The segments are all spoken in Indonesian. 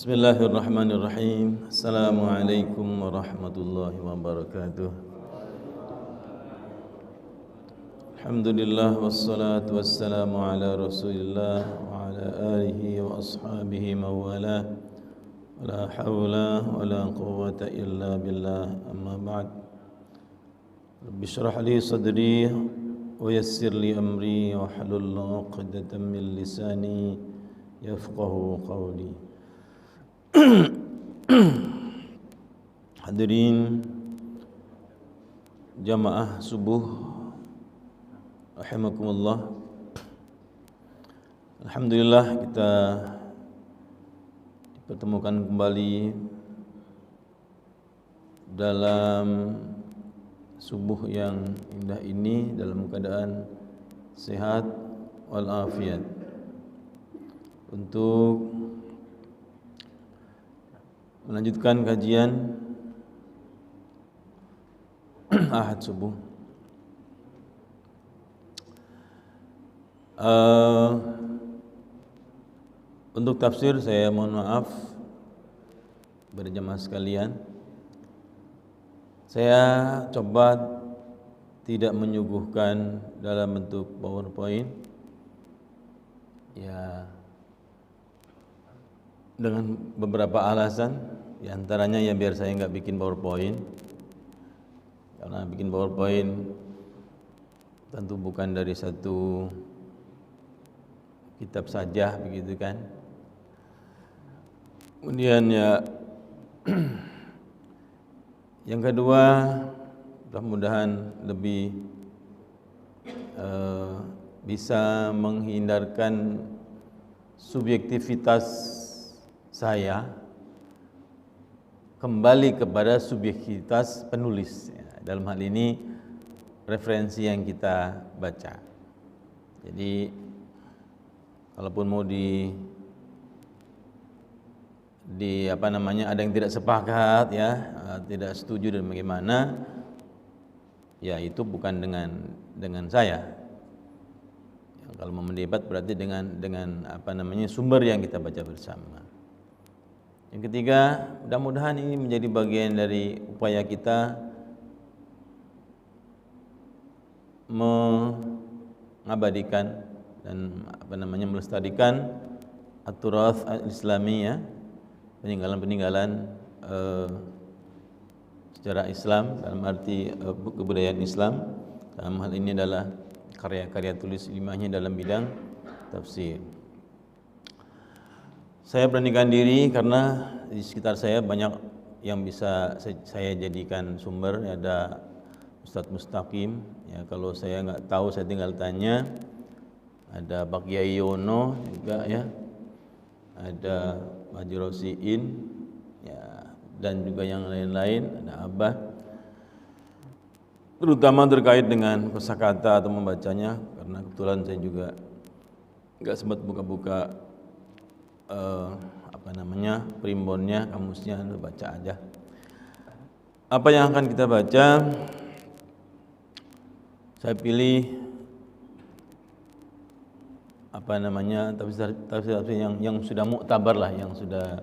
Bismillahirrahmanirrahim. Assalamualaikum warahmatullahi wabarakatuh. Alhamdulillah wassalatu wassalamu ala Rasulillah wa ala alihi wa ashabihi mawala. La hawla wa la quwwata illa billah. Amma ba'd. Rabbi shrah li sadri wa yassir li amri wa hlul 'uqdatam min lisani yafqahu qawli. Hadirin jamaah subuh rahimakumullah. Alhamdulillah kita dipertemukan kembali dalam subuh yang indah ini dalam keadaan sehat walafiat untuk melanjutkan kajian Ahad subuh. Untuk tafsir saya mohon maaf berjamaah sekalian. Saya coba tidak menyuguhkan dalam bentuk PowerPoint. Ya, dengan beberapa alasan, di antaranya ya biar saya nggak bikin PowerPoint, karena bikin PowerPoint tentu bukan dari satu kitab saja, begitu kan. Kemudian ya, yang kedua, mudah-mudahan lebih bisa menghindarkan subjektivitas saya kembali kepada subjektivitas penulis. Dalam hal ini referensi yang kita baca. Jadi kalaupun mau di ada yang tidak sepakat ya, tidak setuju dan bagaimana, ya itu bukan dengan saya. Kalau mau mendebat berarti dengan sumber yang kita baca bersama. Yang ketiga, mudah-mudahan ini menjadi bagian dari upaya kita mengabadikan dan melestarikan at-turath al-islami, ya, peninggalan-peninggalan sejarah Islam dalam arti kebudayaan Islam. Dalam hal ini adalah karya-karya tulis ilmiahnya dalam bidang tafsir. Saya beranikan diri karena di sekitar saya banyak yang bisa saya jadikan sumber. Ada Ustadz Mustaqim, ya, kalau saya nggak tahu saya tinggal tanya. Ada Pak Kiai Yono juga, ya, ada Pak Jirosiin, ya, dan juga yang lain-lain. Ada Abah, terutama terkait dengan kosakata atau membacanya, karena kebetulan saya juga nggak sempat buka-buka primbonnya, kamusnya, baca aja. Apa yang akan kita baca, saya pilih tafsir yang sudah muktabar lah, yang sudah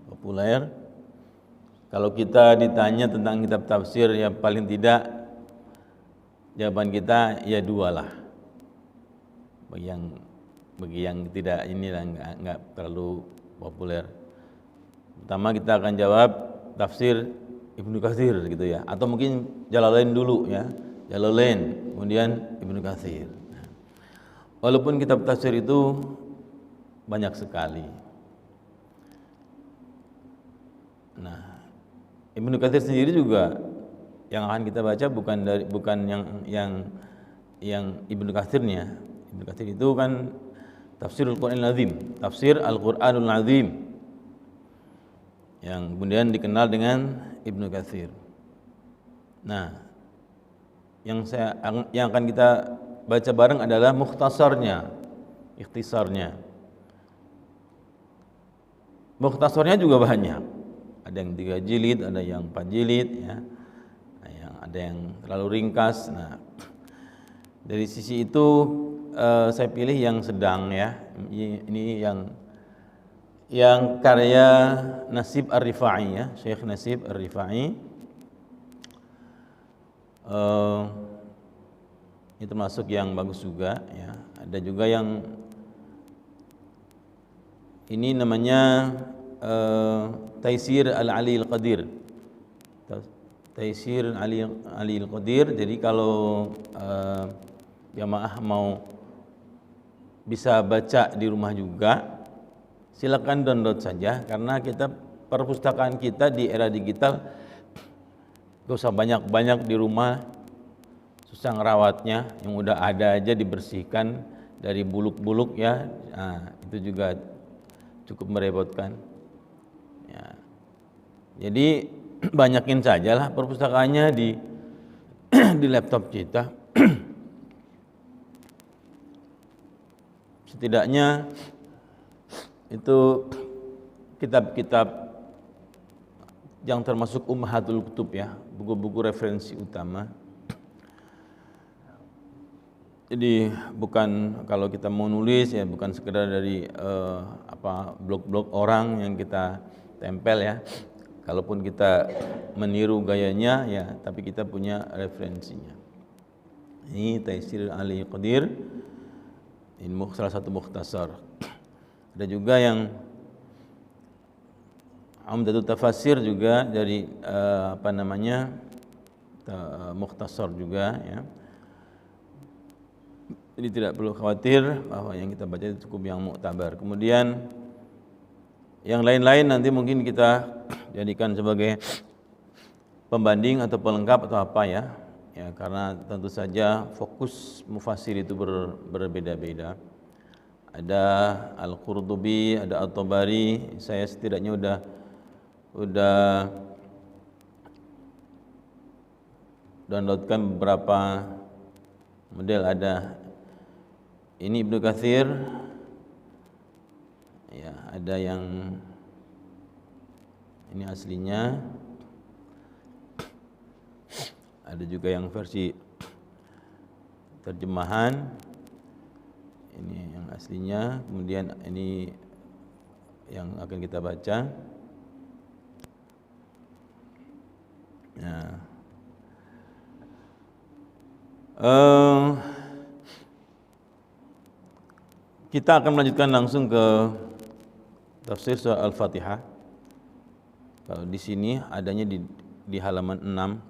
populer. Kalau kita ditanya tentang kitab tafsir, ya paling tidak jawaban kita ya dua lah. Bagi yang tidak inilah nggak terlalu populer. Pertama kita akan jawab tafsir Ibnu Katsir gitu ya, atau mungkin Jalalain dulu ya, Jalalain kemudian Ibnu Katsir. Walaupun kitab tafsir itu banyak sekali. Nah, Ibnu Katsir sendiri juga yang akan kita baca bukan yang Ibnu Katsirnya. Ibnu Katsir itu kan Tafsirul Qur'anul Azim, Tafsir Al-Qur'anul Azim, yang kemudian dikenal dengan Ibnu Katsir. Nah, yang akan kita baca bareng adalah mukhtasarnya, ikhtisarnya. Mukhtasarnya juga banyak. Ada yang 3 jilid, ada yang 4 jilid, ya. Ada yang terlalu ringkas. Nah, dari sisi itu saya pilih yang sedang, ya. Ini yang yang karya Nasib Ar-Rifai ya, Syekh Nasib Ar-Rifai. Ini termasuk yang bagus juga ya. Ada juga yang ini namanya Taisir Al-Ali Al-Qadir. Taisir Ali Al-Qadir. Jadi kalau jamaah mau bisa baca di rumah juga, silakan download saja, karena kita perpustakaan kita di era digital gak usah banyak-banyak di rumah, susah ngerawatnya, yang udah ada aja dibersihkan dari buluk-buluk ya. Nah, itu juga cukup merepotkan ya. Jadi banyakin sajalah perpustakaannya di di laptop kita. Setidaknya itu kitab-kitab yang termasuk ummahatul kutub ya, buku-buku referensi utama. Jadi bukan, kalau kita mau nulis ya bukan sekedar dari blog-blog orang yang kita tempel ya. Kalaupun kita meniru gayanya ya, tapi kita punya referensinya. Ini Taisir Ali Qadir, ini salah satu mukhtasar. Ada juga yang Umdatul Tafasir juga dari mukhtasar juga ya. Jadi tidak perlu khawatir bahwa yang kita baca itu cukup yang muktabar. Kemudian yang lain-lain nanti mungkin kita jadikan sebagai pembanding atau pelengkap atau apa ya. Ya, karena tentu saja fokus mufassir itu berbeda-beda. Ada Al-Qurtubi, ada At-Tabari. Saya setidaknya udah downloadkan beberapa model. Ada ini Ibnu Katsir ya, ada yang ini aslinya, ada juga yang versi terjemahan, ini yang aslinya, kemudian ini yang akan kita baca. Nah, kita akan melanjutkan langsung ke tafsir surah Al-Fatihah. Kalau di sini adanya di halaman 6,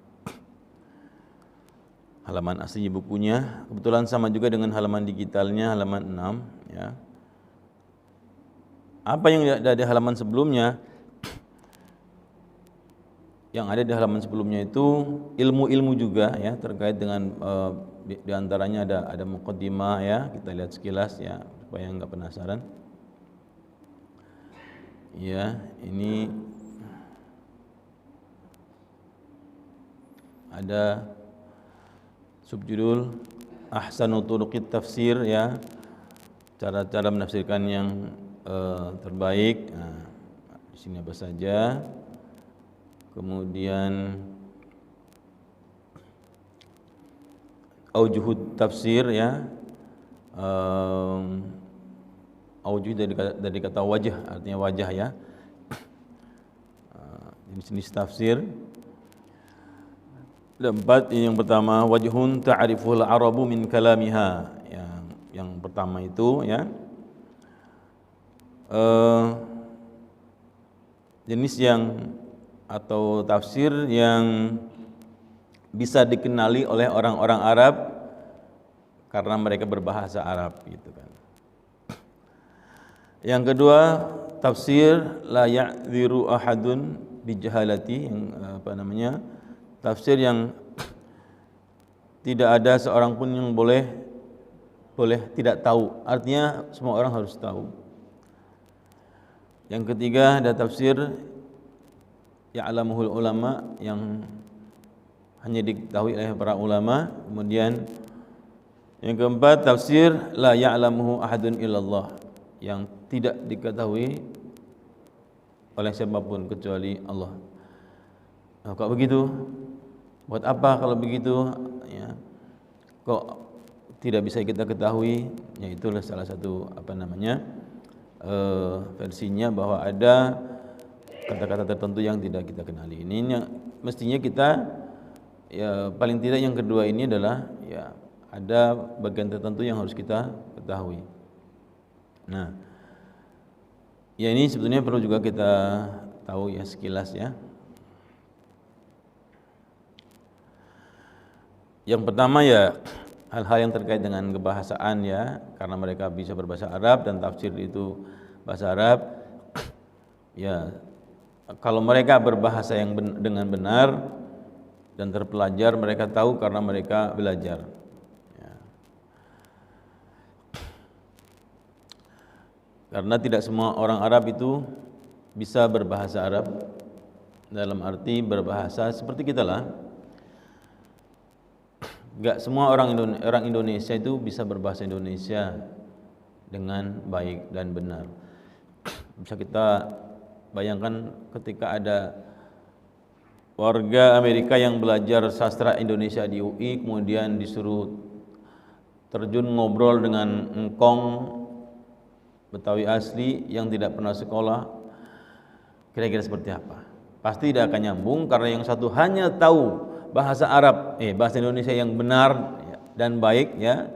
halaman asli bukunya. Kebetulan sama juga dengan halaman digitalnya, halaman 6 ya. Apa yang ada di halaman sebelumnya? Yang ada di halaman sebelumnya itu ilmu-ilmu juga ya, terkait dengan di antaranya ada muqaddimah ya, kita lihat sekilas ya supaya enggak penasaran. Ya, ini ada subjudul Ahsanu Turuqit Tafsir ya, cara-cara menafsirkan yang terbaik. Nah, di sini apa saja. Kemudian aujuhut tafsir ya, aujuh dari kata wajah, artinya wajah ya. Jenis tafsir. Dan 4, yang pertama wajhun ta'riful arabu min kalamiha. Yang pertama itu ya, jenis yang atau tafsir yang bisa dikenali oleh orang-orang Arab karena mereka berbahasa Arab gitu kan. Yang kedua, tafsir la ya'dziru ahadun bijahalati, yang tafsir yang tidak ada seorang pun yang boleh tidak tahu, artinya semua orang harus tahu. Yang ketiga, ada tafsir ya'lamuhul ulama, yang hanya diketahui oleh para ulama. Kemudian yang keempat, tafsir la ya'lamuhu ahadun illallah, yang tidak diketahui oleh siapapun kecuali Allah. Nah, kok begitu? Buat apa kalau begitu? Ya, kok tidak bisa kita ketahui? Ya, itulah salah satu versinya bahwa ada kata-kata tertentu yang tidak kita kenali. Ini mestinya kita ya paling tidak yang kedua ini adalah ya ada bagian tertentu yang harus kita ketahui. Nah, ya ini sebetulnya perlu juga kita tahu ya sekilas ya. Yang pertama ya hal-hal yang terkait dengan kebahasaan ya, karena mereka bisa berbahasa Arab dan tafsir itu bahasa Arab. Ya, kalau mereka berbahasa yang dengan benar dan terpelajar, mereka tahu karena mereka belajar. Ya. Karena tidak semua orang Arab itu bisa berbahasa Arab, dalam arti berbahasa seperti kita lah. Enggak semua orang Indonesia itu bisa berbahasa Indonesia dengan baik dan benar. Bisa kita bayangkan ketika ada warga Amerika yang belajar sastra Indonesia di UI, kemudian disuruh terjun ngobrol dengan engkong Betawi asli yang tidak pernah sekolah, kira-kira seperti apa? Pasti tidak akan nyambung, karena yang satu hanya tahu bahasa Arab, bahasa Indonesia yang benar dan baik ya.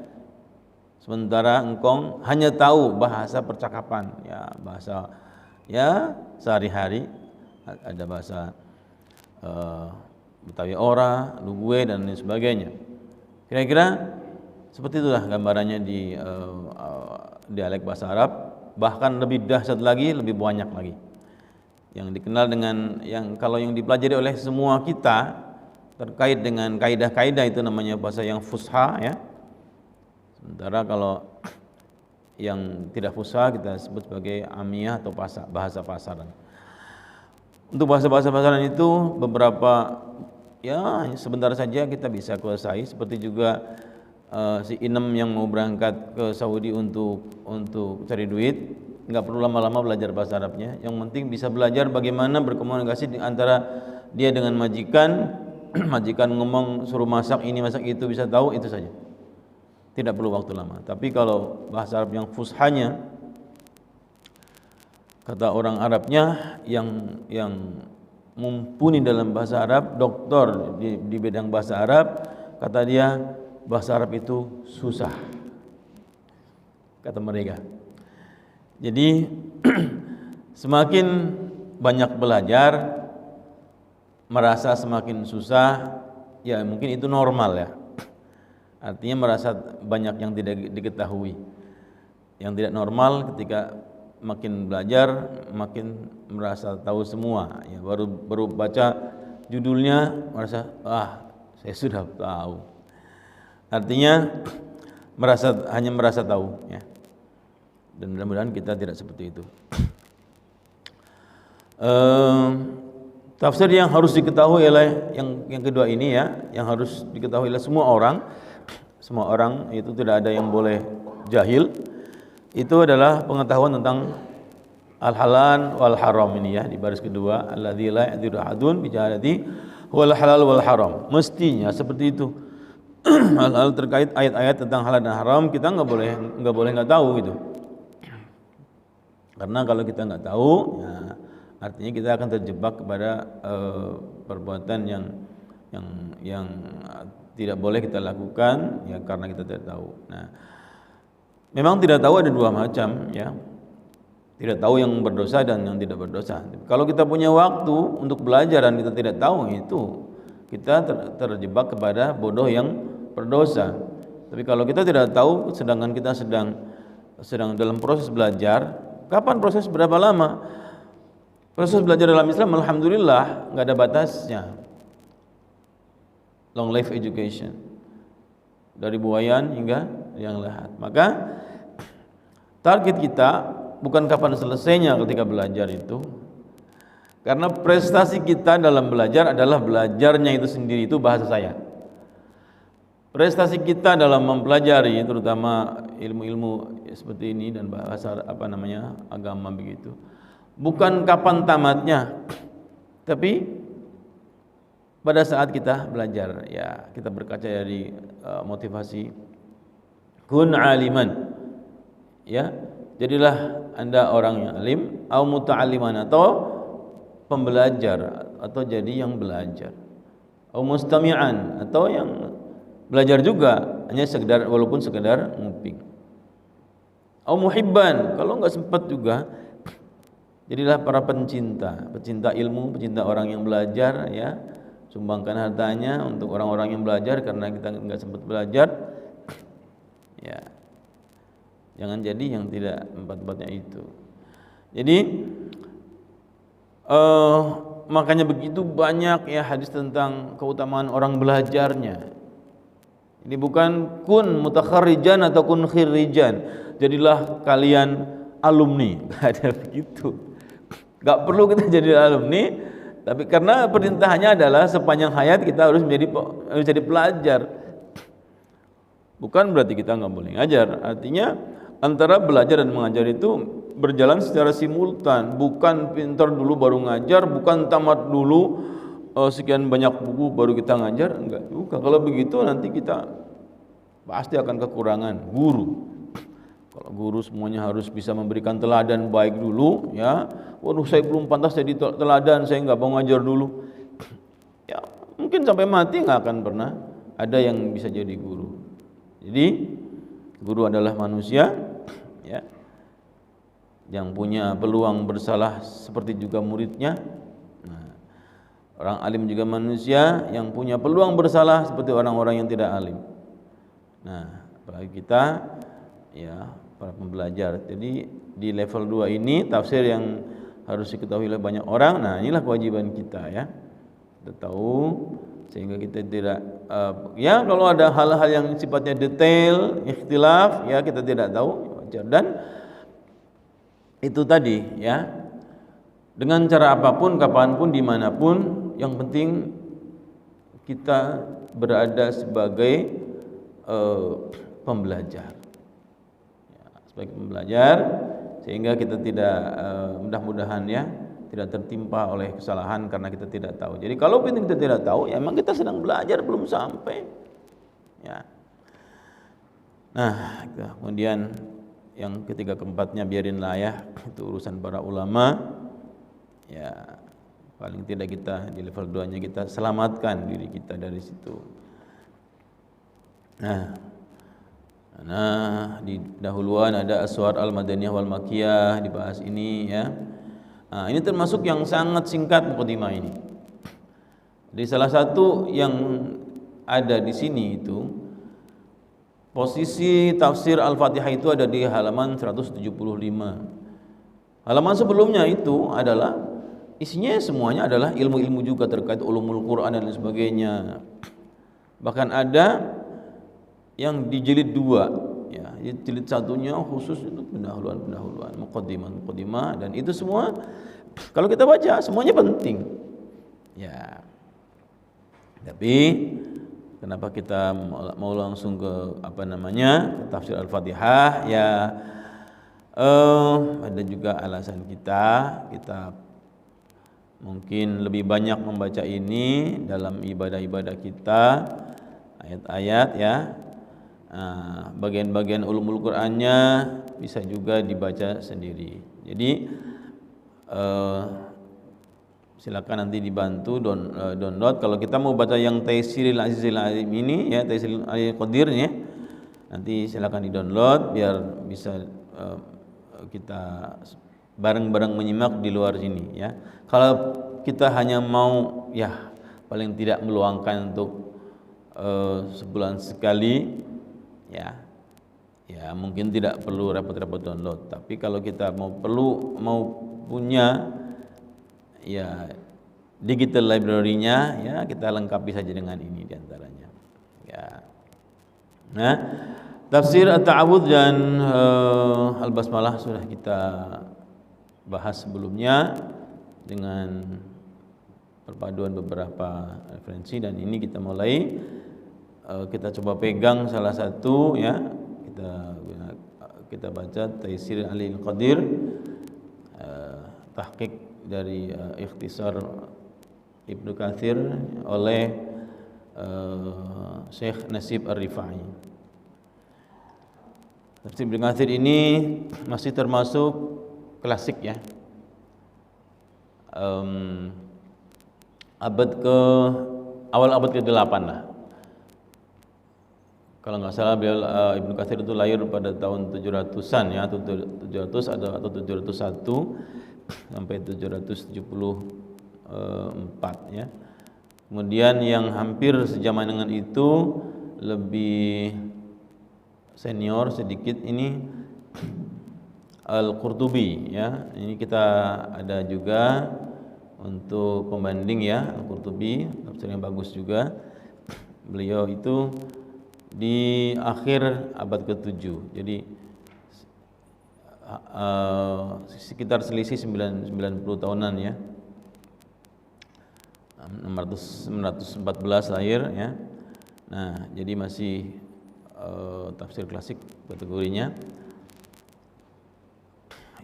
Sementara engkong hanya tahu bahasa percakapan ya, bahasa ya sehari-hari, ada bahasa Betawi ora, Lugue dan lain sebagainya. Kira-kira seperti itulah gambarannya di dialek bahasa Arab. Bahkan lebih dahsyat lagi, lebih banyak lagi yang dikenal dengan yang kalau yang dipelajari oleh semua kita terkait dengan kaidah-kaidah itu namanya bahasa yang fusha ya. Sementara kalau yang tidak fusha kita sebut sebagai amiyah atau bahasa pasaran. Untuk bahasa-bahasa pasaran itu beberapa ya sebentar saja kita bisa kuasai, seperti juga si Inem yang mau berangkat ke Saudi untuk cari duit, nggak perlu lama-lama belajar bahasa Arabnya. Yang penting bisa belajar bagaimana berkomunikasi antara dia dengan majikan. Majikan ngomong suruh masak ini masak itu, bisa tahu itu saja, tidak perlu waktu lama. Tapi kalau bahasa Arab yang fushanya, kata orang Arabnya yang mumpuni dalam bahasa Arab, doktor di bidang bahasa Arab, kata dia bahasa Arab itu susah, kata mereka. Jadi semakin banyak belajar merasa semakin susah, ya mungkin itu normal ya. Artinya merasa banyak yang tidak diketahui. Yang tidak normal ketika makin belajar makin merasa tahu semua. Ya, baru baca judulnya merasa saya sudah tahu. Artinya hanya merasa tahu ya. Dan mudah-mudahan kita tidak seperti itu. Tafsir yang harus diketahui oleh yang kedua ini ya, yang harus diketahui oleh semua orang itu tidak ada yang boleh jahil. Itu adalah pengetahuan tentang al-halal wal haram ini ya, di baris kedua, alladzi la ya'diru ahadun bi jahalati wal halal wal haram. Mestinya seperti itu. Hal-hal terkait ayat-ayat tentang halal dan haram kita nggak boleh nggak tahu gitu. Karena kalau kita nggak tahu ya, artinya kita akan terjebak kepada perbuatan yang tidak boleh kita lakukan ya, karena kita tidak tahu. Nah, memang tidak tahu ada dua macam ya. Tidak tahu yang berdosa dan yang tidak berdosa. Kalau kita punya waktu untuk belajar dan kita tidak tahu, itu kita terjebak kepada bodoh yang berdosa. Tapi kalau kita tidak tahu sedangkan kita sedang dalam proses belajar, kapan proses berapa lama? Proses belajar dalam Islam alhamdulillah nggak ada batasnya. Long life education, dari buayan hingga yang lahat. Maka target kita bukan kapan selesainya ketika belajar itu, karena prestasi kita dalam belajar adalah belajarnya itu sendiri, itu bahasa saya. Prestasi kita dalam mempelajari terutama ilmu-ilmu seperti ini dan bahasa agama begitu, bukan kapan tamatnya, tapi pada saat kita belajar ya. Kita berkaca dari motivasi kun aliman ya, jadilah Anda orang yang alim, au muta'alliman, atau pembelajar, atau jadi yang belajar, au mustami'an, atau yang belajar juga hanya sekedar, walaupun sekedar nguping, au muhibban, kalau enggak sempat juga jadilah para pencinta ilmu, pencinta orang yang belajar, ya. Sumbangkan hartanya untuk orang-orang yang belajar karena kita enggak sempat belajar. Ya. Jangan jadi yang tidak empat-empatnya itu. Jadi makanya begitu banyak ya hadis tentang keutamaan orang belajarnya. Ini bukan kun mutakharrijan atau kun khirrijan, jadilah kalian alumni, enggak ada begitu. Enggak perlu kita jadi alumni, tapi karena perintahnya adalah sepanjang hayat kita harus menjadi pelajar. Bukan berarti kita enggak boleh ngajar. Artinya antara belajar dan mengajar itu berjalan secara simultan, bukan pintar dulu baru ngajar, bukan tamat dulu sekian banyak buku baru kita ngajar, enggak juga. Kalau begitu nanti kita pasti akan kekurangan guru. Kalau guru semuanya harus bisa memberikan teladan baik dulu, ya. Waduh, saya belum pantas jadi teladan, saya enggak mau ngajar dulu. Ya, mungkin sampai mati enggak akan pernah ada yang bisa jadi guru. Jadi guru adalah manusia, ya, yang punya peluang bersalah seperti juga muridnya. Nah, orang alim juga manusia yang punya peluang bersalah seperti orang-orang yang tidak alim. Nah, bagi kita, ya, para pembelajar. Jadi di level 2 ini tafsir yang harus diketahui oleh banyak orang. Nah, inilah kewajiban kita, ya. Kita tahu sehingga kita tidak ya, kalau ada hal-hal yang sifatnya detail, ikhtilaf, ya kita tidak tahu, wajar. Dan itu tadi, ya, dengan cara apapun, kapanpun, dimanapun, yang penting kita berada sebagai pembelajar, ya, sebagai pembelajar, sehingga kita tidak mudah-mudahan, ya, tidak tertimpa oleh kesalahan karena kita tidak tahu. Jadi kalau kita tidak tahu, ya memang kita sedang belajar belum sampai, ya. Nah, kemudian yang ketiga keempatnya biarinlah, ya, itu urusan para ulama, ya. Paling tidak kita di level 2-nya kita selamatkan diri kita dari situ. Nah, di dahuluan ada aswar al-madaniyah wal makiyah dibahas ini, ya. Nah, ini termasuk yang sangat singkat mukadimah ini. Jadi salah satu yang ada di sini itu posisi tafsir Al-Fatihah itu ada di halaman 175. Halaman sebelumnya itu adalah isinya semuanya adalah ilmu-ilmu juga terkait ulumul Quran dan lain sebagainya. Bahkan ada yang di jilid 2, ya, jilid 1-nya khusus itu pendahuluan, muqaddimah, dan itu semua kalau kita baca semuanya penting, ya. Tapi kenapa kita mau langsung ke tafsir Al-Fatihah, ya, ada juga alasan kita mungkin lebih banyak membaca ini dalam ibadah-ibadah kita, ayat-ayat, ya. Bagian-bagian ulumul Qur'annya bisa juga dibaca sendiri. Jadi silakan nanti dibantu download. Kalau kita mau baca yang Taisiril Azizil Alim ini, ya, Taisiril Alim Qadirnya, nanti silakan di-download biar bisa kita bareng-bareng menyimak di luar sini, ya. Kalau kita hanya mau, ya, paling tidak meluangkan untuk sebulan sekali, ya mungkin tidak perlu repot-repot download. Tapi kalau kita mau punya, ya, digital library-nya, ya, kita lengkapi saja dengan ini diantaranya, ya. Nah, tafsir at-ta'awudz dan al-basmalah sudah kita bahas sebelumnya dengan perpaduan beberapa referensi, dan ini kita mulai kita coba pegang salah satu, ya, kita baca Taisir Alil Qadir, tahqiq dari ikhtisar Ibnu Katsir oleh Syekh Nasib Ar-Rifai. Tafsir Ibnu Katsir ini masih termasuk klasik ya. Awal abad ke-8 lah. Kalau nggak salah beliau Ibnu Katsir itu lahir pada tahun 700-an ya, atau 700 atau 701 sampai 774 ya. Kemudian yang hampir sejaman dengan itu lebih senior sedikit ini Al-Qurtubi ya. Ini kita ada juga untuk pembanding ya, Al-Qurtubi tafsirnya bagus juga. Beliau itu di akhir abad ke-7. Jadi sekitar selisih 90 tahunan ya. 914 lahir ya. Nah, jadi masih tafsir klasik kategorinya.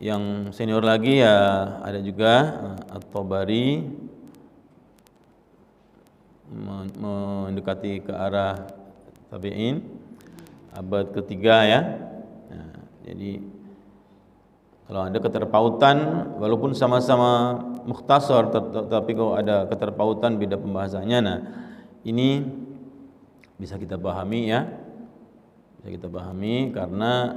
Yang senior lagi ya ada juga At-Tabari, mendekati ke arah tabi'in, abad ketiga ya. Nah, jadi kalau ada keterpautan walaupun sama-sama mukhtasar tetapi kalau ada keterpautan beda pembahasannya, nah ini bisa kita pahami ya. Bisa kita pahami karena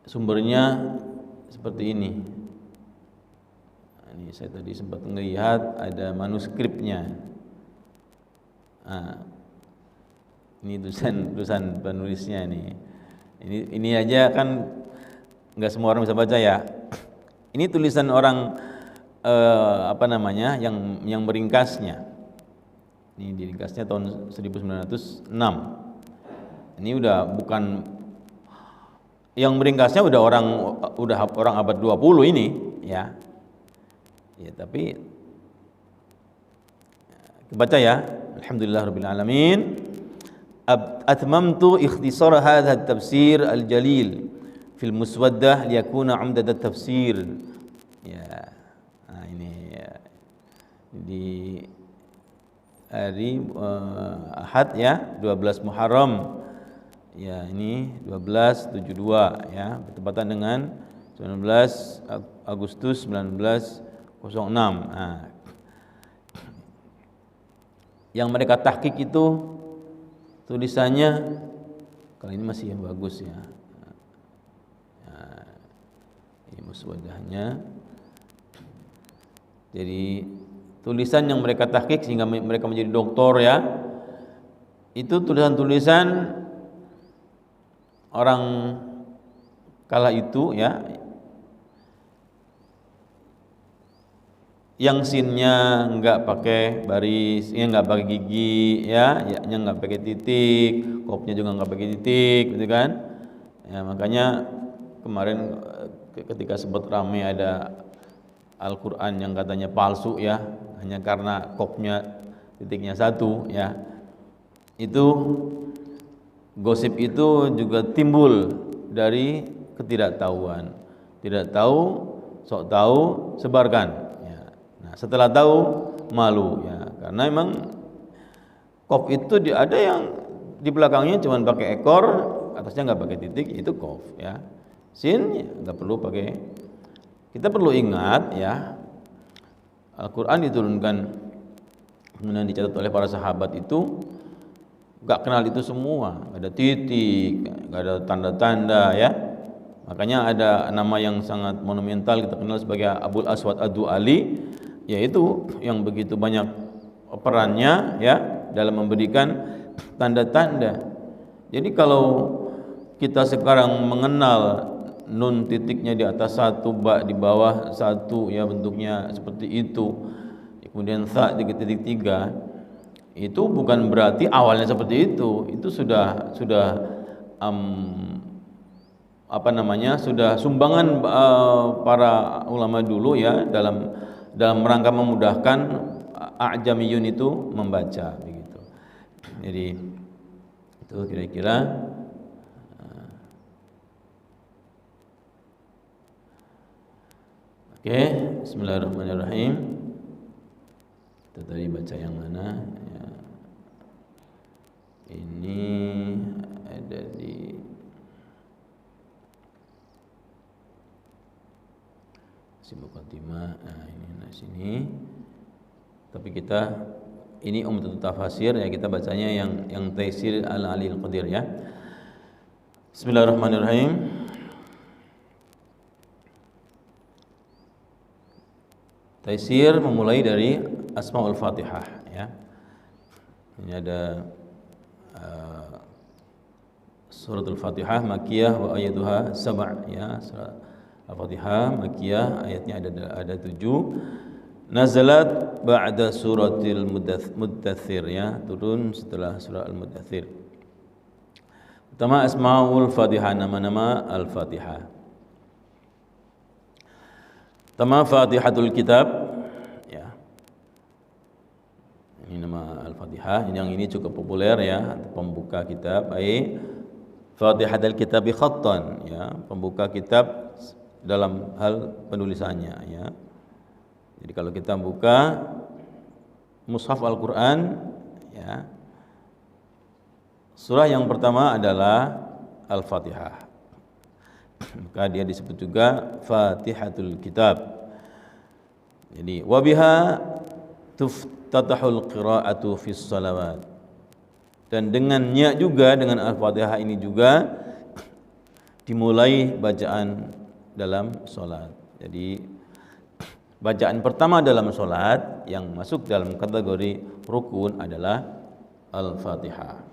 sumbernya seperti ini. Ini saya tadi sempat melihat ada manuskripnya. Nah, ini tulisan penulisnya nih. Ini aja kan nggak semua orang bisa baca ya. Ini tulisan orang yang meringkasnya. Ini diringkasnya tahun 1906. Ini udah bukan yang meringkasnya udah orang abad 20 ini ya. Ya, tapi baca ya. Alhamdulillahirabbil alamin. Atmamtu ikhtisar hadha at-tafsir al-jalil fil muswaddah liyakuna 'umdat at-tafsir. Ya. Nah, ini ya. Di hari Ahad ya, 12 Muharram. Ya, ini 1272 ya, bertepatan dengan 19 Agustus 1906. Nah, yang mereka tahqiq itu tulisannya kali ini masih yang bagus ya. Nah, ini muswadahnya. Jadi tulisan yang mereka tahqiq sehingga mereka menjadi doktor ya. Itu tulisan-tulisan orang kala itu ya, yang sinnya enggak pakai baris, enggak pakai gigi ya, ya-nya enggak pakai titik, kopnya juga enggak pakai titik gitu kan. Ya, makanya kemarin ketika sempat ramai ada Al-Qur'an yang katanya palsu ya, hanya karena kopnya titiknya satu ya. Itu gosip itu juga timbul dari ketidaktahuan. Tidak tahu, sok tahu, sebarkan. Ya. Nah, setelah tahu malu ya, karena memang qaf itu ada yang di belakangnya cuma pakai ekor, atasnya nggak pakai titik, itu qaf ya. Sin ya, nggak perlu pakai. Kita perlu ingat ya, Al-Quran diturunkan kemudian dicatat oleh para sahabat itu gak kenal itu semua, gak ada titik, gak ada tanda-tanda ya. Makanya ada nama yang sangat monumental kita kenal sebagai Abul Aswad Ad-Du'ali, yaitu yang begitu banyak perannya ya dalam memberikan tanda-tanda. Jadi kalau kita sekarang mengenal nun titiknya di atas satu, ba di bawah satu ya, bentuknya seperti itu, kemudian tha di titik tiga, itu bukan berarti awalnya seperti itu sudah sudah sumbangan para ulama dulu ya dalam rangka memudahkan a'jamiyun itu membaca begitu. Jadi itu kira-kira. Oke, bismillahirrahmanirrahim. Kita tadi baca yang mana? Ya. Ini ada di Muqaddimah. Nah, ini sini. Tapi kita ini Umdatul Tafasir ya, kita bacanya yang Taisir Al-Aliyil Qadir ya. Bismillahirrahmanirrahim. Taisir memulai dari Asmaul Fatihah ya. Ini ada Suratul Fatihah Makkiyah wa ayatuha sab' ya. Surah Al-Fatihah Makkiyah, ayatnya ada 7. Nazalat ba'da suratil Muddathir ya, turun setelah surah Al-Muddathir. Pertama Asmaul Fatihah, nama-nama Al-Fatihah. Pertama Fatihatul Kitab ya. Ini nama Al-Fatihah, yang ini cukup populer ya, pembuka kitab. Fatihatul Kitab bi khattan ya, pembuka kitab dalam hal penulisannya ya. Jadi kalau kita buka mushaf Al-Qur'an ya, surah yang pertama adalah Al-Fatihah. Maka dia disebut juga Fatihatul Kitab. Jadi wabiha tuftatahul qira'atu fis salawat. Dan dengannya juga, dengan Al-Fatihah ini juga dimulai bacaan dalam sholat. Jadi bacaan pertama dalam sholat yang masuk dalam kategori rukun adalah Al-Fatihah.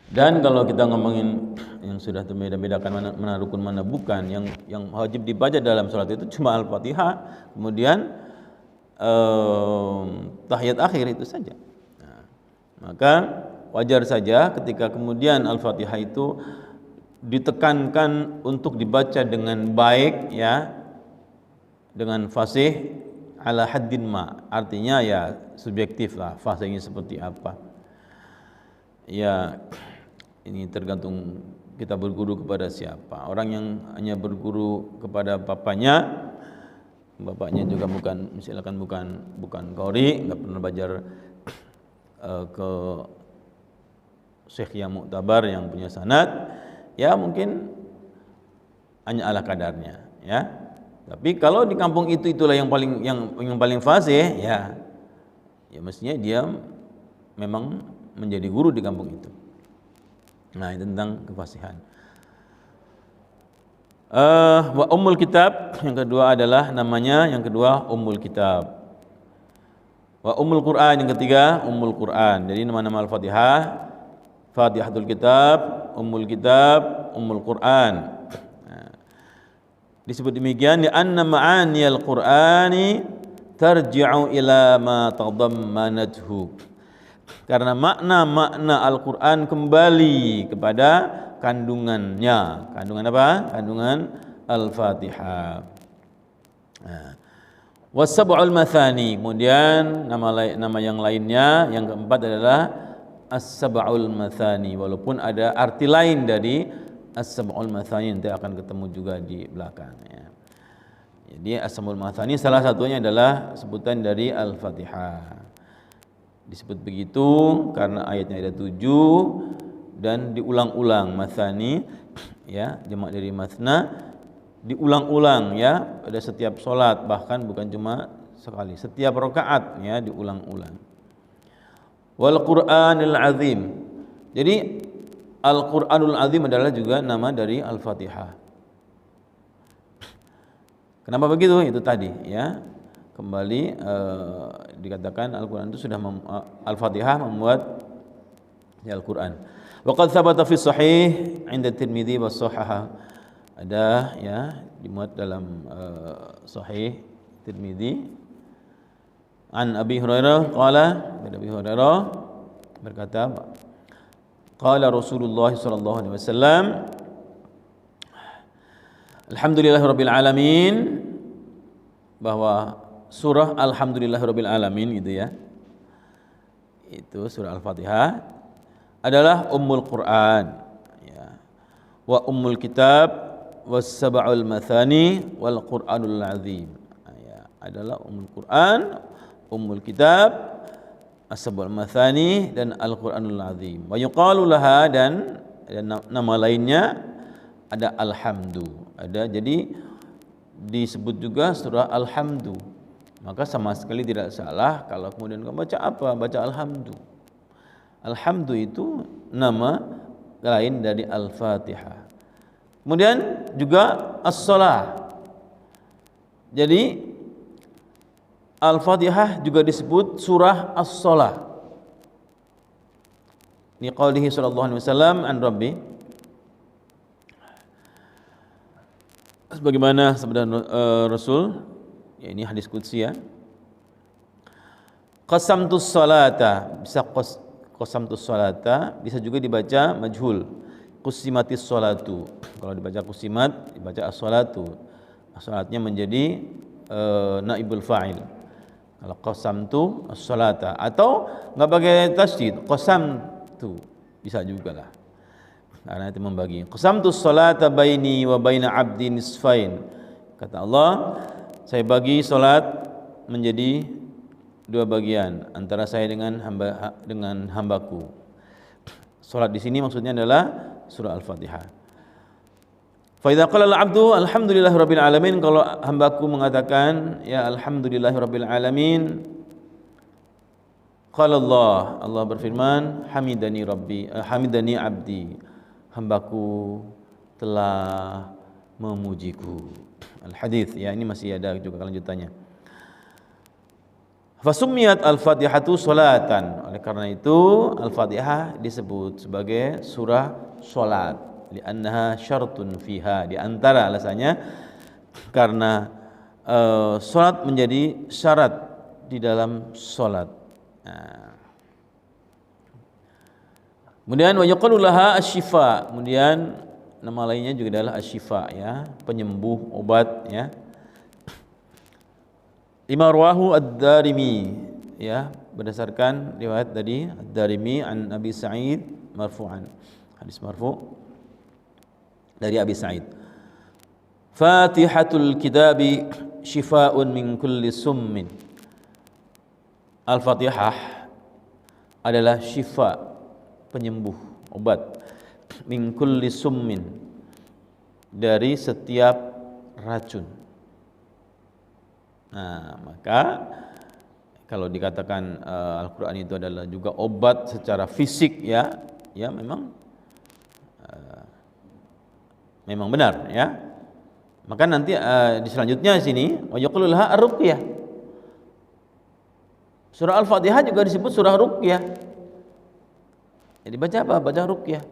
Dan kalau kita ngomongin yang sudah membeda-bedakan mana rukun mana bukan, yang wajib dibaca dalam sholat itu cuma Al-Fatihah, kemudian tahiyat akhir itu saja. Nah, maka wajar saja ketika kemudian Al-Fatihah itu ditekankan untuk dibaca dengan baik ya, dengan fasih ala haddin ma, artinya ya subjektif lah fasihnya seperti apa ya. Ini tergantung kita berguru kepada siapa. Orang yang hanya berguru kepada bapaknya juga misalkan bukan qori, nggak pernah belajar ke syekh yang muktabar yang punya sanad, ya mungkin hanya ala kadarnya ya. Tapi kalau di kampung itulah yang paling fasih ya mestinya dia memang menjadi guru di kampung itu. Nah, itu tentang kefasihan. Wa Ummul Kitab, yang kedua adalah namanya, yang kedua Ummul Kitab. Wa Ummul Quran, yang ketiga Ummul Quran. Jadi nama-nama Al-Fatihah, Fatihatul Kitab, Ummul Kitab, Ummul Quran. Nah, disebut demikian di anna ma'aniyal Qur'ani tarji'u ila ma tadammanathu. Karena makna-makna Al-Quran kembali kepada kandungannya. Kandungan apa? Kandungan Al-Fatihah. Nah, was-sab'ul mathani. Kemudian nama yang lainnya, yang keempat adalah as-sab'ul mathani. Walaupun ada arti lain dari as-sab'ul mathani, nanti akan ketemu juga di belakang ya. Jadi as-sab'ul mathani salah satunya adalah sebutan dari Al-Fatihah. Disebut begitu karena ayatnya ada 7 dan diulang-ulang. Mathani ya, jamak dari mathna, diulang-ulang ya pada setiap solat, bahkan bukan cuma sekali, setiap rakaat ya diulang-ulang. Wal Qur'anil Azim. Jadi Al-Qur'anul Azim adalah juga nama dari Al-Fatihah. Kenapa begitu? Itu tadi ya. Kembali dikatakan Al-Quran itu sudah Al-Fatihah membuat ya Al-Quran. Wa qad thabata fi sahih 'inda Tirmidzi wa sahaha. Ada ya dimuat dalam sahih Tirmidzi an Abi Hurairah qala, dari Abi Hurairah berkata qala Rasulullah sallallahu alaihi wasallam alhamdulillahirabbil alamin, bahwa surah Alhamdulillahirabbil alamin itu ya, itu surah Al-Fatihah adalah Ummul Quran ya. Wa Ummul Kitab was sab'ul mathani wal Qur'anul Azim ya, adalah Ummul Quran, Ummul Kitab As-Sab'ul Mathani dan Al-Qur'anul Azim. Wa yuqalu laha, dan nama lainnya ada Alhamdu. Jadi disebut juga surah Alhamdu. Maka sama sekali tidak salah kalau kemudian kamu baca apa? Baca Alhamdu. Alhamdu itu nama lain dari Al-Fatihah. Kemudian juga As-Salah. Jadi Al-Fatihah juga disebut surah As-Salah. Ni qaulihi sallallahu alaihi wasallam an Rabbi, sebagaimana sabda Rasul, ya ini hadis qudsi ya. Qasamtus salata, bisa qasamtus salata, bisa juga dibaca majhul. Qusimatis salatu. Kalau dibaca qusimat, dibaca as-salatu. As-salatnya menjadi naibul fa'il. Kalau qasamtu as-salata, atau enggak pakai tasydid, qasamtu, bisa juga lah. Karena itu membagi. Qasamtu as-salata baini wa baina 'abdi nisfain. Kata Allah, saya bagi salat menjadi dua bagian, antara saya dengan hambaku. Salat di sini maksudnya adalah surah Al-Fatihah. Fa idza qala al-'abdu alhamdulillahirabbil alamin, kalau hambaku mengatakan ya alhamdulillahirabbil alamin, qala Allah berfirman, hamidani abdi, hambaku telah memujiku. Al-hadits, ya ini masih ada juga lanjutannya. Fasumiyat al-Fatihatu salatan. Oleh karena itu Al-Fatihah disebut sebagai surah salat, li'annaha syartun fiha. Di antara alasannya karena salat menjadi syarat di dalam salat. Nah. Kemudian wa yuqalu laha asy-syifa. Kemudian nama lainnya juga adalah asy-syifa, ya, penyembuh, obat, ya. Lima rawahu ad-Darimi, ya, berdasarkan riwayat tadi ad-Darimi an Abi Sa'id marfu'an, hadis marfu' dari Abi Sa'id. Fatihatul kitabi shifaa'un min kulli summin. Al-Fatihah adalah syifa, penyembuh, obat, min kulli summin, dari setiap racun. Nah, maka kalau dikatakan Al-Quran itu adalah juga obat secara fisik, ya memang benar, ya. Maka nanti di selanjutnya di sini wa yaqulu laha ar-ruqyah. Surah Al-Fatihah juga disebut surah ruqyah. Jadi baca apa? Baca ruqyah.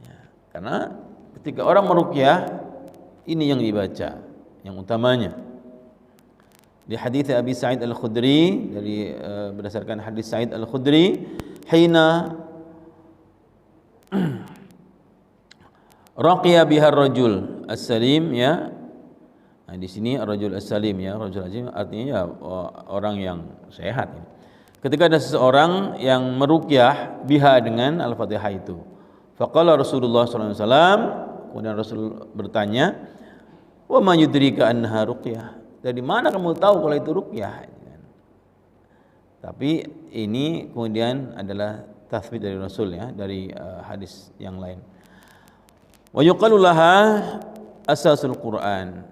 Ya, karena ketika orang meruqyah, ini yang dibaca, yang utamanya. Di hadis Abi Sa'id Al-Khudri, dari berdasarkan hadis Sa'id Al-Khudri, hina raqiya biha ar-rajul as-salim, ya. Nah, di sini ar-rajul as-salim, ya, rajul as-salim artinya ya orang yang sehat. Ketika ada seseorang yang meruqyah biha dengan Al-Fatihah itu. Faqala Rasulullah sallallahu alaihi wasallam, kemudian Rasul bertanya, "Wa ma yudrika annaha ruqyah?" Dari mana kamu tahu kalau itu ruqyah? Tapi ini kemudian adalah tathbit dari Rasul, ya, dari hadis yang lain. Wa yuqalu laha asasul Quran.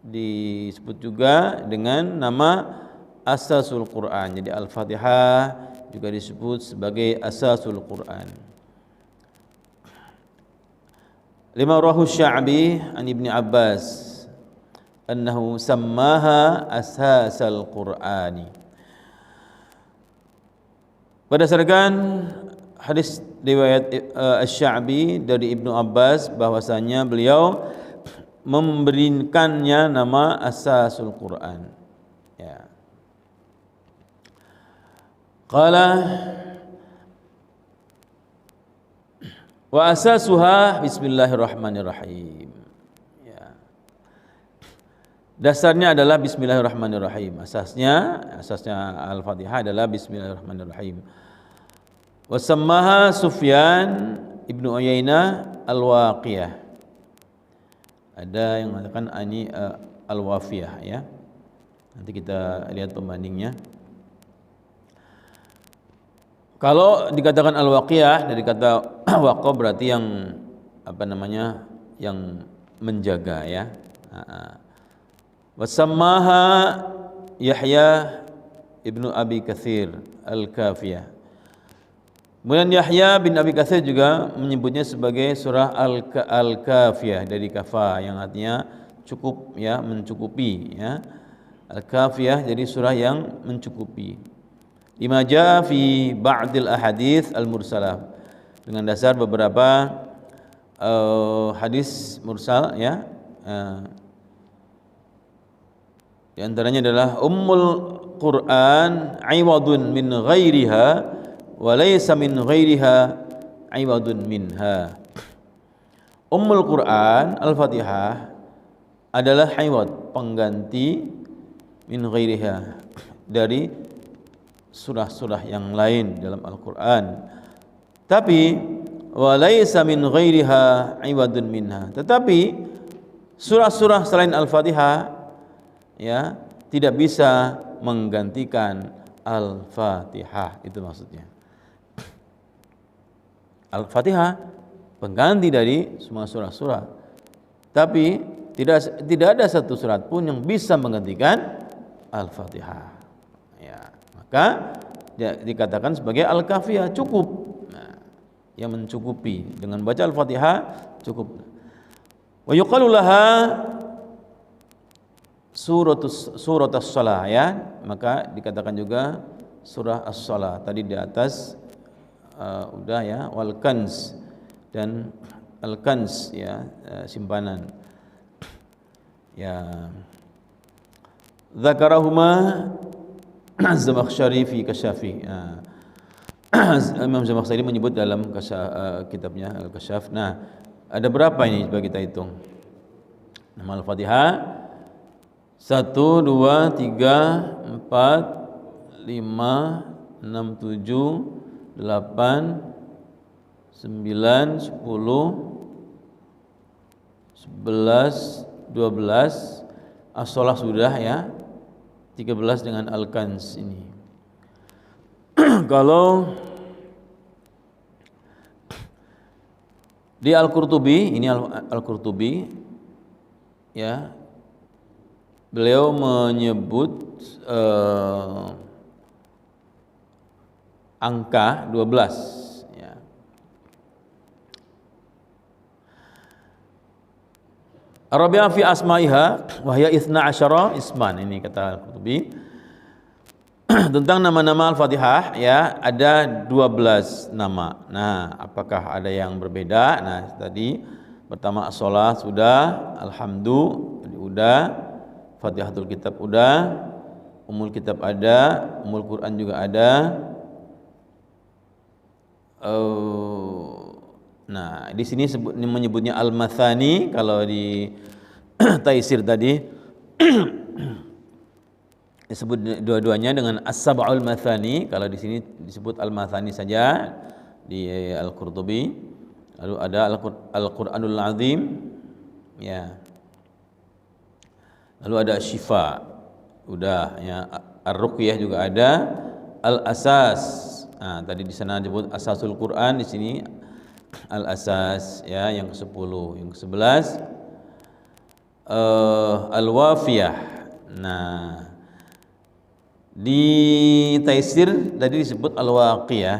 Disebut juga dengan nama asasul Quran. Jadi Al-Fatihah juga disebut sebagai asasul Quran. Lima rawahu Sya'bi an Ibnu Abbas annahu sammaha asasal Qur'ani. Berdasarkan hadis riwayat Asy-Sya'bi dari Ibnu Abbas, bahwasanya beliau memberikannya nama asasul Quran, ya. Qala wa asasuha bismillahirrahmanirrahim. Dasarnya adalah bismillahirrahmanirrahim. Asasnya Al-Fatihah adalah bismillahirrahmanirrahim. Wa sammaha Sufyan Ibnu Uyainah Al-Waqiyah. Ada yang mengatakan ini Al-Wafiyah, ya. Nanti kita lihat pembandingnya. Kalau dikatakan al-waqiyah dari kata waqah berarti yang apa namanya? Yang menjaga ya. Wasammaha Yahya ibnu Abi Katsir al-Kafiyah. Kemudian Yahya bin Abi Katsir juga menyebutnya sebagai surah al-Kafiyah dari kafa yang artinya cukup ya, mencukupi ya. Al-Kafiyah jadi surah yang mencukupi. Lima jaa fi ba'dil ahadits al-mursalah. Dengan dasar beberapa hadis mursal ya. Di antaranya adalah Ummul Quran iwadun min ghairiha wa laysa min ghairiha iwadun minha. Ummul Quran Al-Fatihah adalah iwad, pengganti min ghairiha dari surah-surah yang lain dalam Al-Quran. Tapi wa laysa min ghairiha iwadun minha. Tetapi surah-surah selain Al-Fatihah ya tidak bisa menggantikan Al-Fatihah, itu maksudnya. Al-Fatihah pengganti dari semua surah-surah. Tapi tidak ada satu surat pun yang bisa menggantikan Al-Fatihah. Ya, maka dikatakan sebagai Al-Kafiyah, cukup. Nah, yang mencukupi dengan baca Al-Fatihah cukup. Wa yuqalu laha surat as-salah ya, maka dikatakan juga surah as-salah. Tadi di atas udah ya, wal kanz dan al-kanz ya, simpanan. Ya. Zakarahuma Zamakhsyari fi Kasyafi. Imam Zamakhsyari menyebut dalam kitabnya Al-Kasyaf. Nah, ada berapa ini coba kita hitung. Nama Al-Fatihah 1 2 3 4 5 6 7 8 9 10 11 12 as-shalah sudah ya, 13 dengan al-kanz ini. Kalau di Al-Qurtubi, ini Al-Qurtubi ya, beliau menyebut angka 12 ya. Arabi'a fi asma'iha wa hiya 12 isman, ini kata Al-Qurtubi. Tentang nama-nama Al-Fatihah ya, ada 12 nama. Nah, apakah ada yang berbeda? Nah, tadi pertama as-shalah sudah, alhamdu udah, Fatihatul Kitab udah, Ummul Kitab ada, Ummul Quran juga ada. Nah, di sini menyebutnya al-mathani. Kalau di Taisir tadi disebut dua-duanya dengan as-sab'ul mathani. Kalau di sini disebut al-mathani saja di Al-Qurtubi. Lalu ada Al-Qur'anul Azim ya. Lalu ada Syifa. Udah ya, Ar-Ruqyah juga ada, Al-Asas. Nah, tadi di sana disebut Asasul Quran, di sini Al-Asas ya, yang ke-10, yang ke-11 Al-Wafiyah. Nah, di Taisir tadi disebut Al-Waqiyah.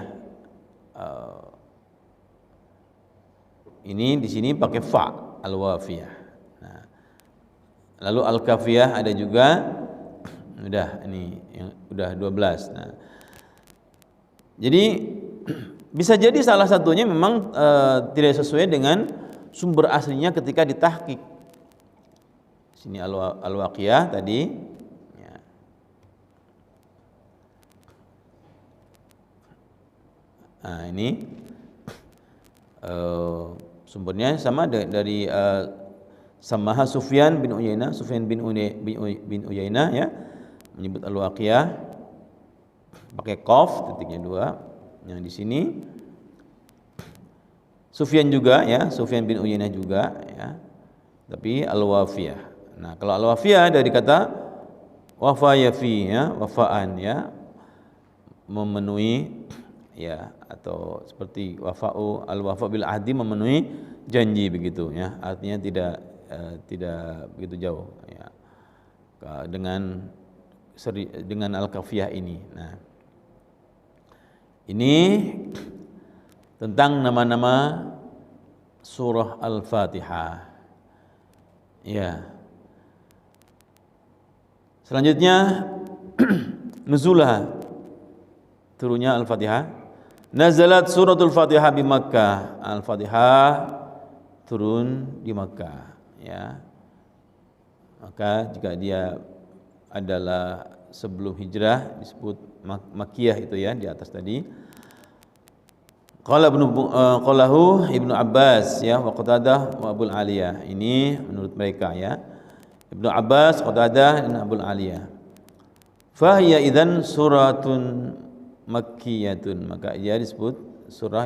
Ini di sini pakai fa, Al-Wafiyah. Nah, lalu Al-Kafiyah ada juga. Udah, ini yang udah 12. Nah, jadi bisa jadi salah satunya memang tidak sesuai dengan sumber aslinya ketika ditahqiq. Sini Al-Waqiyah tadi ya. Nah, ini sumbernya sama dari Samaha Sufyan bin Uyainah, Uyainah ya, menyebut Al-Waqiyah pakai qaf, titiknya 2. Yang di sini Sufyan juga ya, Sufyan bin Uyainah juga ya. Tapi Al-Wafiyah. Nah, kalau Al-Wafiyah dari kata wafa yafi ya, wafaan ya, memenuhi ya, atau seperti al-wafa bil ahdi, memenuhi janji begitu ya. Artinya tidak begitu jauh ya dengan al-kafiyah ini. Nah, ini tentang nama-nama surah Al-Fatihah. Ya. Selanjutnya nuzulah, turunnya Al-Fatihah. Nazalat suratul Fatihah di Makkah. Al-Fatihah turun di Makkah, ya. Maka jika dia adalah sebelum hijrah disebut Makkiyah itu ya, di atas tadi. Qalahu Ibnu Abbas ya, wa Qatadah wa Abul Aliyah. Ini menurut mereka ya. Ibnu Abbas, Qatadah dan Abul Aliyah. Fahiya idzan suratun makkiyatun, maka ia disebut surah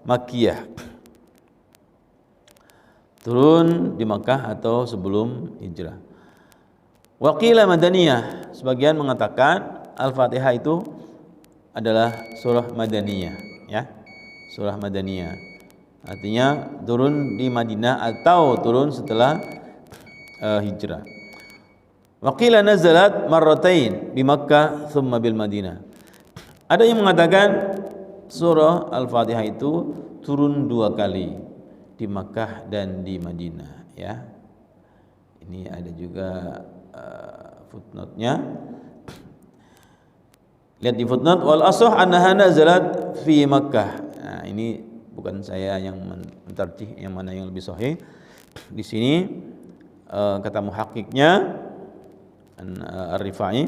Makkiyah. Turun di Makkah atau sebelum hijrah. Wa qila madaniyah, sebagian mengatakan Al-Fatihah itu adalah surah madaniyah ya. Surah madaniyah. Artinya turun di Madinah atau turun setelah hijrah. Wa qila nazalat marratain di Makkah thumma bil Madinah. Ada yang mengatakan surah Al-Fatihah itu turun 2 kali di Makkah dan di Madinah ya. Ini ada juga footnote-nya. Lihat di footnote, wal ashah annaha nazalat fi Makkah. Nah, ini bukan saya yang mentarjih yang mana yang lebih sahih. Di sini kata muhakkiknya Ar-Rifai,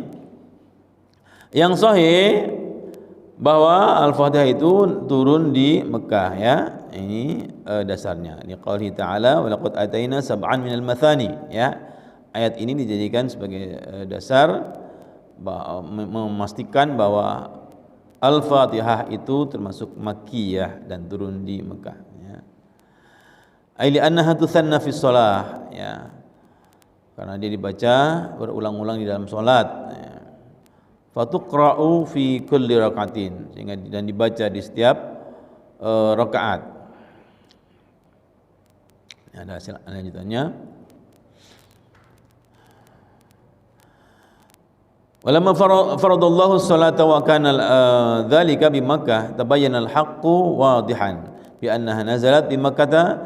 yang sahih bahwa Al-Fatihah itu turun di Mekah ya. Ini dasarnya. Ini qauli ta'ala wa laqad ataina sab'an minal mathani ya. Ayat ini dijadikan sebagai dasar memastikan bahwa Al-Fatihah itu termasuk Makkiyah dan turun di Mekah ya. Ai annaha tusanna fi shalah ya. Karena dia dibaca berulang-ulang di dalam salat ya. Fatuqra'u fi kulli rakaatin, sehingga dan dibaca di setiap rakaat. Ada lanjutannya. Walamma faradallahu sholata wa kana dzalika bi Makkah tabayyana al-haqqu wadihan bi annaha nazalat bi Makkah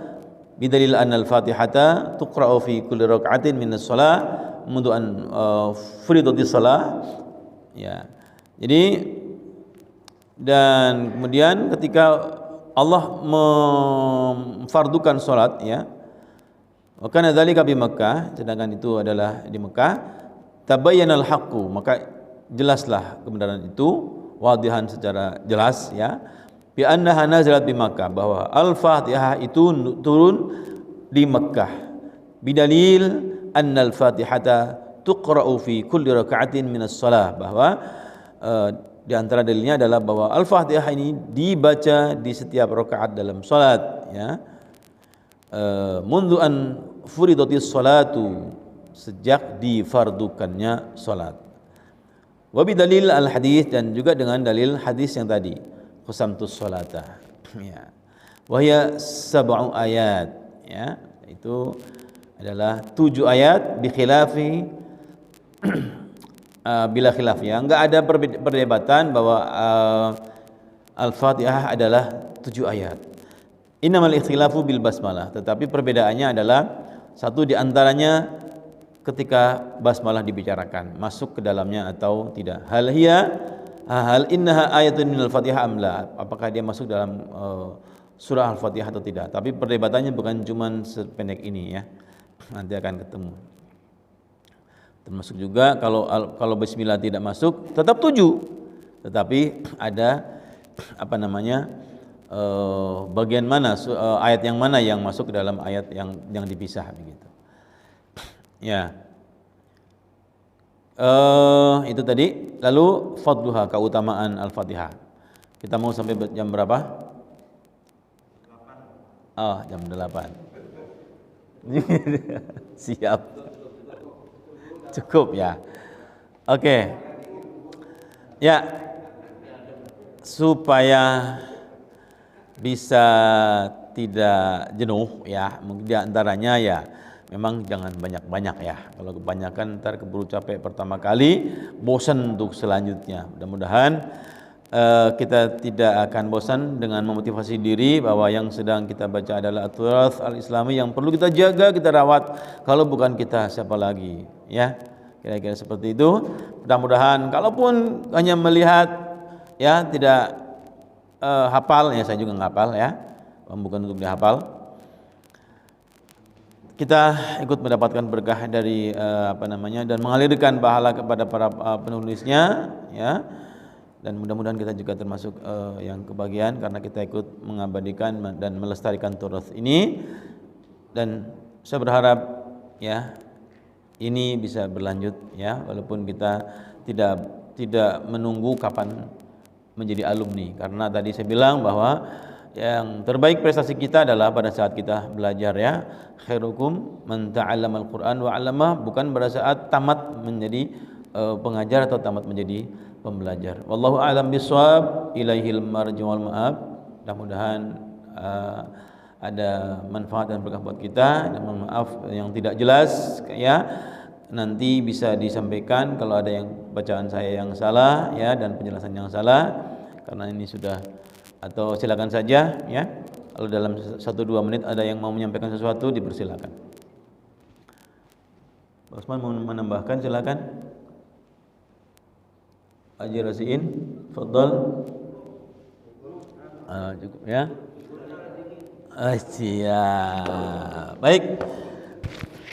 bidalil anna al-Fatihata tuqra'u fi kulli rakaatin min as-shalah mundu an furidatis shalah. Ya, jadi dan kemudian ketika Allah memfardukan sholat ya, maka dzalika bi Makkah, sedangkan itu adalah di Mekah, tabayyanal haqqu, maka jelaslah kebenaran itu wadihan secara jelas ya, bi annaha nazalat bi Makkah, bahwa Al-Fatihah itu turun di Mekah, bidalil annal Fatihata tuqra'u fi kulli raka'atin minas shalah, bahwa di antara dalilnya adalah bahwa Al-Fatihah ini dibaca di setiap rakaat dalam salat ya. Mundu an furidatis salatu, sejak difardukannya salat. Wa bidalil al-hadis, dan juga dengan dalil hadis yang tadi, qasamtus salata ya. Wa hiya 7 ayat ya, itu adalah 7 ayat bi khilafi bila khilaf ya, enggak ada perdebatan bahwa Al-Fatihah adalah 7 ayat. Innamal ikhtilafu bil basmalah, tetapi perbedaannya adalah satu di antaranya ketika basmalah dibicarakan, masuk ke dalamnya atau tidak. Hal innaha ayatun minal Fatihah amla, apakah dia masuk dalam surah Al-Fatihah atau tidak. Tapi perdebatannya bukan cuma sependek ini ya, nanti akan ketemu. Termasuk juga kalau bismillah tidak masuk tetap 7, tetapi ada bagian mana ayat yang mana yang masuk ke dalam ayat yang dipisah begitu ya. Itu tadi. Lalu fadluha, keutamaan Al-Fatihah. Kita mau sampai jam berapa? 8. Jam 8. Siap. Cukup ya. Oke. Ya. supaya bisa tidak jenuh ya, mungkin di antaranya ya memang jangan banyak-banyak ya. Kalau kebanyakan ntar keburu capek pertama kali, bosan untuk selanjutnya. Mudah-mudahan kita tidak akan bosan dengan memotivasi diri bahwa yang sedang kita baca adalah At-Turath Al-Islami yang perlu kita jaga, kita rawat. Kalau bukan kita siapa lagi ya. Kira-kira seperti itu. Mudah-mudahan kalaupun hanya melihat ya tidak hafal ya, saya juga ngapal ya, bukan untuk dihafal. Kita ikut mendapatkan berkah dari dan mengalirkan pahala kepada para penulisnya ya, dan mudah-mudahan kita juga termasuk yang kebagian karena kita ikut mengabadikan dan melestarikan Turath ini. Dan saya berharap ya ini bisa berlanjut ya, walaupun kita tidak menunggu kapan menjadi alumni, karena tadi saya bilang bahwa yang terbaik prestasi kita adalah pada saat kita belajar ya. Khairukum man ta'allamal Qur'an wa 'allamah, bukan pada saat tamat menjadi pengajar atau tamat menjadi pembelajar. Wallahu a'lam bishawab, ilaihil marji wal ma'ab. Mudah-mudahan ada manfaat dan berkah buat kita, dan mohon maaf yang tidak jelas ya. Nanti bisa disampaikan kalau ada yang bacaan saya yang salah ya, dan penjelasan yang salah, karena ini sudah, atau silakan saja ya. Kalau dalam 1-2 menit ada yang mau menyampaikan sesuatu, dipersilakan. Pak Usman mau menambahkan, silakan. Haji Rasiin, fadhal. Cukup ya. Siap. Baik.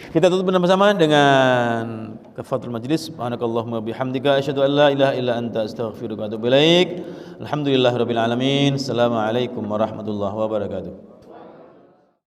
Kita tutup bersama dengan kafaratul majlis. Subhanakallahumma bihamdika asyhadu an la ilaha illa anta astaghfiruka wa atubu ilaik. Alhamdulillahirabbil alamin. Assalamualaikum warahmatullahi wabarakatuh.